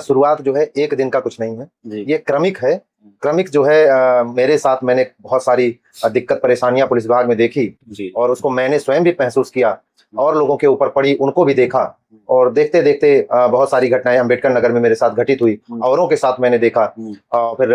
शुरुआत जो है एक दिन का कुछ नहीं है, जी। ये क्रमिक है। क्रमिक जो है मेरे साथ मैंने बहुत सारी दिक्कत परेशानियां पुलिस विभाग में देखी जी। और उसको मैंने स्वयं भी महसूस किया और लोगों के ऊपर पड़ी, उनको भी देखा और देखते देखते बहुत सारी घटनाएं अम्बेडकर नगर में मेरे साथ घटित हुई, औरों के साथ मैंने देखा। फिर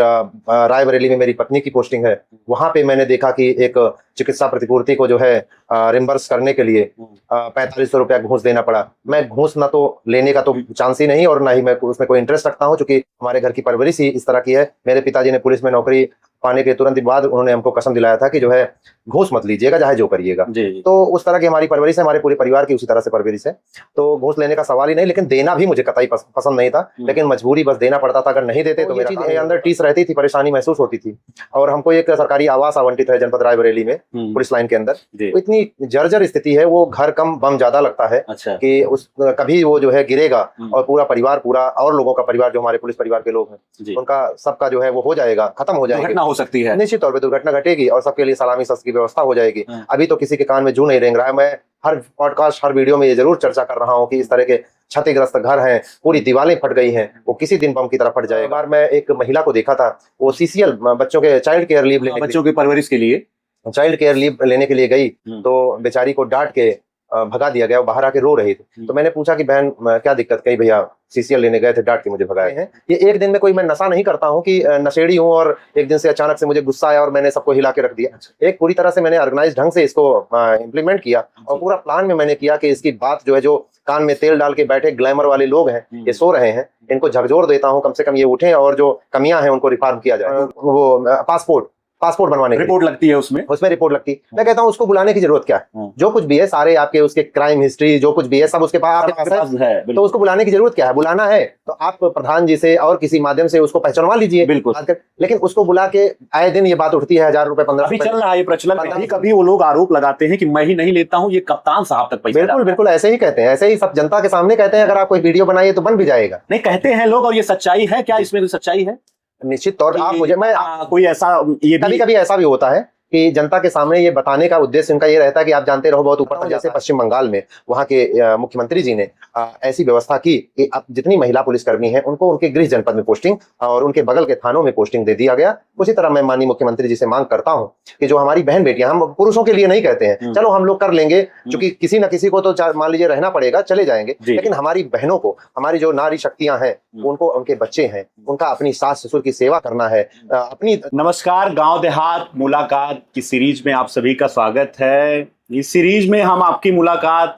रायबरेली में मेरी पत्नी की पोस्टिंग है, वहां पे मैंने देखा कि एक चिकित्सा प्रतिपूर्ति को जो है रिम्बर्स करने के लिए 4500 रुपया घूस देना पड़ा। मैं घूस ना तो लेने का तो चांस ही नहीं और ना ही मैं उसमें कोई इंटरेस्ट रखता हूँ, क्योंकि हमारे घर की परवरिश ही इस तरह की है। मेरे पिताजी ने पुलिस में नौकरी पाने के तुरंत बाद उन्होंने हमको कसम दिलाया था कि जो है घूस मत लीजिएगा, चाहे जो करिएगा। तो उस तरह की हमारी परवरिश है, हमारे पूरे परिवार की उसी तरह से परवरिश है। तो घूस लेने का सवाल ही नहीं, लेकिन देना भी मुझे कतई पसंद नहीं था, लेकिन मजबूरी बस देना पड़ता था। अगर नहीं देते तो मेरी चीज अंदर टीस रहती थी, परेशानी महसूस होती थी। और हमको एक सरकारी आवास आवंटित है जनपद रायबरेली में, पुलिस लाइन के अंदर। तो इतनी जर्जर स्थिति है, वो घर कम बम ज्यादा लगता है कि उस कभी वो जो है गिरेगा और पूरा परिवार, पूरा और लोगों का परिवार जो हमारे पुलिस परिवार के लोग हैं उनका सबका जो है वो हो जाएगा, खत्म हो जाएगा, घटना हो सकती है, निश्चित तौर पे दुर्घटना घटेगी और सबके लिए सलामी शस्त्र की व्यवस्था हो जाएगी। अभी तो किसी के कान में जू नहीं रेंग रहा है। मैं हर पॉडकास्ट, हर वीडियो में ये जरूर चर्चा कर रहा हूँ कि इस तरह के क्षतिग्रस्त घर हैं, पूरी दीवारें फट गई हैं, वो किसी दिन बम की तरह फट जाएगा। बार मैं एक महिला को देखा था, वो सीसीएल बच्चों के चाइल्ड केयर लीव लेने, बच्चों की परवरिश के लिए चाइल्ड केयर लीव लेने के लिए गई, तो बेचारी को डांट के भगा दिया गया, बाहर आके रो रही थी। तो मैंने पूछा कि बहन क्या दिक्कत, कही भैया सीसीएल लेने गए थे, डांट के मुझे भगाए हैं। ये एक दिन में कोई मैं नशा नहीं करता हूँ कि नशेड़ी हूँ और एक दिन से अचानक से मुझे गुस्सा आया और मैंने सबको हिला के रख दिया। एक पूरी तरह से मैंने ऑर्गेनाइज ढंग से इसको इम्प्लीमेंट किया और पूरा प्लान में मैंने किया कि इसकी बात जो है, जो कान में तेल डाल के बैठे ग्लैमर वाले लोग हैं, ये सो रहे हैं, इनको झकझोर देता हूँ, कम से कम ये उठें और जो कमियां हैं उनको रिफॉर्म किया जाए। वो पासपोर्ट बनवाने की रिपोर्ट लगती है, उसमें रिपोर्ट लगती है। मैं कहता हूँ उसको बुलाने की जरूरत क्या है? जो कुछ भी है, सारे आपके उसके क्राइम हिस्ट्री जो कुछ भी है सब उसके पास है, तो उसको बुलाने की जरूरत क्या है? बुलाना है तो आप प्रधान जी से और किसी माध्यम से उसको पहचानवा लीजिए, बिल्कुल। लेकिन उसको बुला के आए दिन ये बात उठती है 1000 रुपए 1500 चल रहा है ये प्रचलन। कभी वो लोग आरोप लगाते हैं कि मैं ही नहीं लेता हूँ, ये कप्तान साहब तक पैसा। बिल्कुल बिल्कुल ऐसे ही कहते हैं, ऐसे ही सब जनता के सामने कहते हैं। अगर आप कोई वीडियो बनाइए तो बन भी जाएगा, नहीं कहते हैं लोग, और ये सच्चाई है क्या? इसमें कोई सच्चाई है? निश्चित तौर आप मुझे कोई ऐसा, ये कभी ऐसा भी होता है कि जनता के सामने ये बताने का उद्देश्य उनका ये रहता है कि आप जानते रहो बहुत ऊपर, जैसे पश्चिम बंगाल में वहां के मुख्यमंत्री जी ने ऐसी व्यवस्था की कि अब जितनी महिला पुलिसकर्मी हैं उनको उनके गृह जनपद में पोस्टिंग और उनके बगल के थानों में पोस्टिंग दे दिया गया। उसी तरह मैं माननीय मुख्यमंत्री जी से मांग करता हूं कि जो हमारी बहन बेटियां, हम पुरुषों के लिए नहीं कहते हैं, चलो हम लोग कर लेंगे, क्योंकि किसी न किसी को तो मान लीजिए रहना पड़ेगा, चले जाएंगे, लेकिन हमारी बहनों को, हमारी जो नारी शक्तियां हैं, उनको, उनके बच्चे हैं, उनका अपनी सास ससुर की सेवा करना है अपनी। नमस्कार, गांव देहात मुलाकात की सीरीज में आप सभी का स्वागत है। इस सीरीज में हम आपकी मुलाकात